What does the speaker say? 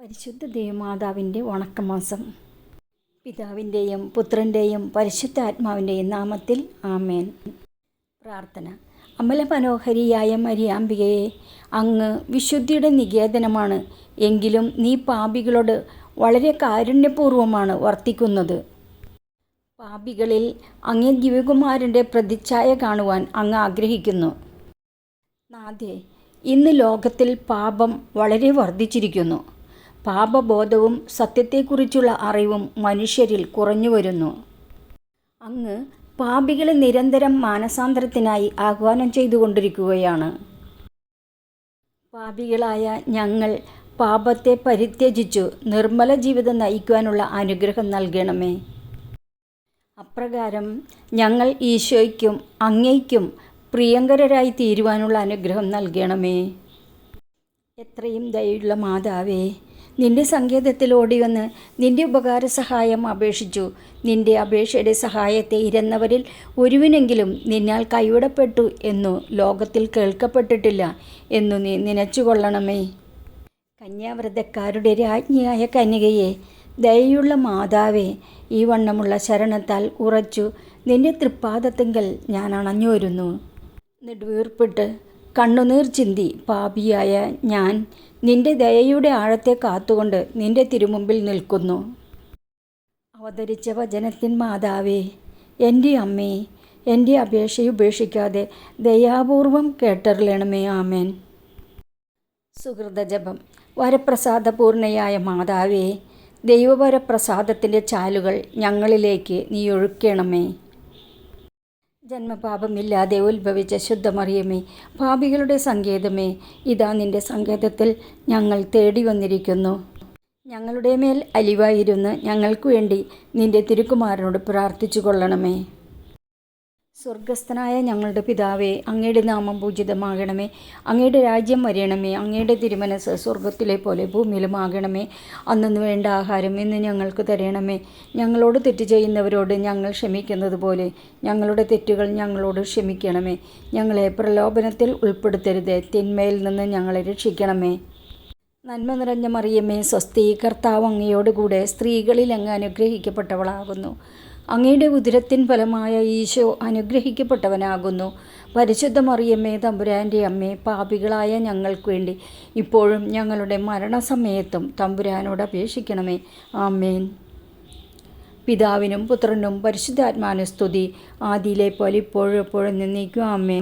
പരിശുദ്ധ ദേവമാതാവിൻ്റെ വണക്കമാസം. പിതാവിൻ്റെയും പുത്രൻ്റെയും പരിശുദ്ധാത്മാവിൻ്റെയും നാമത്തിൽ ആമേൻ. പ്രാർത്ഥന. അമലമനോഹരിയായ മരിയാമ്പികയെ, അങ്ങ് വിശുദ്ധിയുടെ നികേതനമാണ്. എങ്കിലും നീ പാപികളോട് വളരെ കാരുണ്യപൂർവ്വമാണ് വർത്തിക്കുന്നത്. പാപികളിൽ അങ്ങേ ദിവ്യകുമാരൻ്റെ പ്രതിച്ഛായ കാണുവാൻ അങ്ങ് ആഗ്രഹിക്കുന്നു. നാഥേ, ഇന്ന് ലോകത്തിൽ പാപം വളരെ വർദ്ധിച്ചിരിക്കുന്നു. പാപബോധവും സത്യത്തെക്കുറിച്ചുള്ള അറിവും മനുഷ്യരിൽ കുറഞ്ഞു വരുന്നു. അങ്ങ് പാപികളെ നിരന്തരം മാനസാന്തരത്തിനായി ആഹ്വാനം ചെയ്തുകൊണ്ടിരിക്കുകയാണ്. പാപികളായ ഞങ്ങൾ പാപത്തെ പരിത്യജിച്ചു നിർമ്മല ജീവിതം നയിക്കുവാനുള്ള അനുഗ്രഹം നൽകണമേ. അപ്രകാരം ഞങ്ങൾ ഈശോയ്ക്കും അങ്ങയ്ക്കും പ്രിയങ്കരരായി തീരുവാനുള്ള അനുഗ്രഹം നൽകണമേ. എത്രയും ദയുള്ള മാതാവേ, നിന്റെ സങ്കേതത്തിൽ ഓടിവന്ന് നിന്റെ ഉപകാര സഹായം അപേക്ഷിച്ചു. നിന്റെ അപേക്ഷയുടെ സഹായത്തെ ഇരന്നവരിൽ ഒരുവിനെങ്കിലും നിന്നാൽ കൈവിടപ്പെട്ടു എന്നു ലോകത്തിൽ കേൾക്കപ്പെട്ടിട്ടില്ല എന്നു നീ നനച്ചുകൊള്ളണമേ. കന്യാവ്രതക്കാരുടെ രാജ്ഞിയായ കന്യകയെ, ദയയുള്ള മാതാവേ, ഈ വണ്ണമുള്ള ശരണത്താൽ ഉറച്ചു നിന്റെ തൃപ്പാദത്തിങ്കൽ ഞാൻ അണഞ്ഞു വരുന്നു. നെടുവീർപ്പിട്ട് കണ്ണുനീർ ചിന്തി പാപിയായ ഞാൻ നിന്റെ ദയയുടെ ആഴത്തെ കാത്തുകൊണ്ട് നിന്റെ തിരുമുമ്പിൽ നിൽക്കുന്നു. അവതരിച്ച വചനത്തിൻ മാതാവേ, എൻ്റെ അമ്മേ, എൻ്റെ അപേക്ഷയുപേക്ഷിക്കാതെ ദയാപൂർവം കേട്ടറിയണമേ. ആമേൻ. സുഹൃതജപം. വരപ്രസാദപൂർണയായ മാതാവേ, ദൈവവരപ്രസാദത്തിൻ്റെ ചാലുകൾ ഞങ്ങളിലേക്ക് നീ ഒഴുക്കണമേ. ജന്മപാപമില്ലാതെ ഉത്ഭവിച്ച ശുദ്ധമറിയമേ, പാപികളുടെ സങ്കേതമേ, ഇതാ നിന്റെ സങ്കേതത്തിൽ ഞങ്ങൾ തേടി വന്നിരിക്കുന്നു. ഞങ്ങളുടെ മേൽ അലിവായിരുന്ന് ഞങ്ങൾക്ക് വേണ്ടി നിന്റെ തിരുക്കുമാരനോട് പ്രാർത്ഥിച്ചു കൊള്ളണമേ. സ്വർഗസ്ഥനായ ഞങ്ങളുടെ പിതാവേ, അങ്ങയുടെ നാമം പൂജിതമാകണമേ. അങ്ങയുടെ രാജ്യം വരണമേ. അങ്ങയുടെ തിരുമനസ് സ്വർഗത്തിലെ പോലെ ഭൂമിയിലുമാകണമേ. അന്നു വേണ്ട ആഹാരം ഇന്ന് ഞങ്ങൾക്ക് തരണമേ. ഞങ്ങളോട് തെറ്റ് ചെയ്യുന്നവരോട് ഞങ്ങൾ ക്ഷമിക്കുന്നത് പോലെ ഞങ്ങളുടെ തെറ്റുകൾ ഞങ്ങളോട് ക്ഷമിക്കണമേ. ഞങ്ങളെ പ്രലോഭനത്തിൽ ഉൾപ്പെടുത്തരുത്, തിന്മയിൽ നിന്ന് ഞങ്ങളെ രക്ഷിക്കണമേ. നന്മ നിറഞ്ഞ മറിയമേ, സ്വസ്തി, കർത്താവ് അങ്ങയോടുകൂടെ സ്ത്രീകളിൽ അങ്ങ് അനുഗ്രഹിക്കപ്പെട്ടവളാകുന്നു. അങ്ങയുടെ ഉദരത്തിൻ ഫലമായ ഈശോ അനുഗ്രഹിക്കപ്പെട്ടവനാകുന്നു. പരിശുദ്ധ മറിയമ്മേ, തമ്പുരാൻ്റെ അമ്മേ, പാപികളായ ഞങ്ങൾക്ക് വേണ്ടി ഇപ്പോഴും ഞങ്ങളുടെ മരണസമയത്തും തമ്പുരാനോട് അപേക്ഷിക്കണമേ. ആമേൻ. പിതാവിനും പുത്രനും പരിശുദ്ധാത്മാവിനും സ്തുതി, ആദിയിലെ പോലെ ഇപ്പോഴും എപ്പോഴും എന്നേക്കും. ആമേൻ.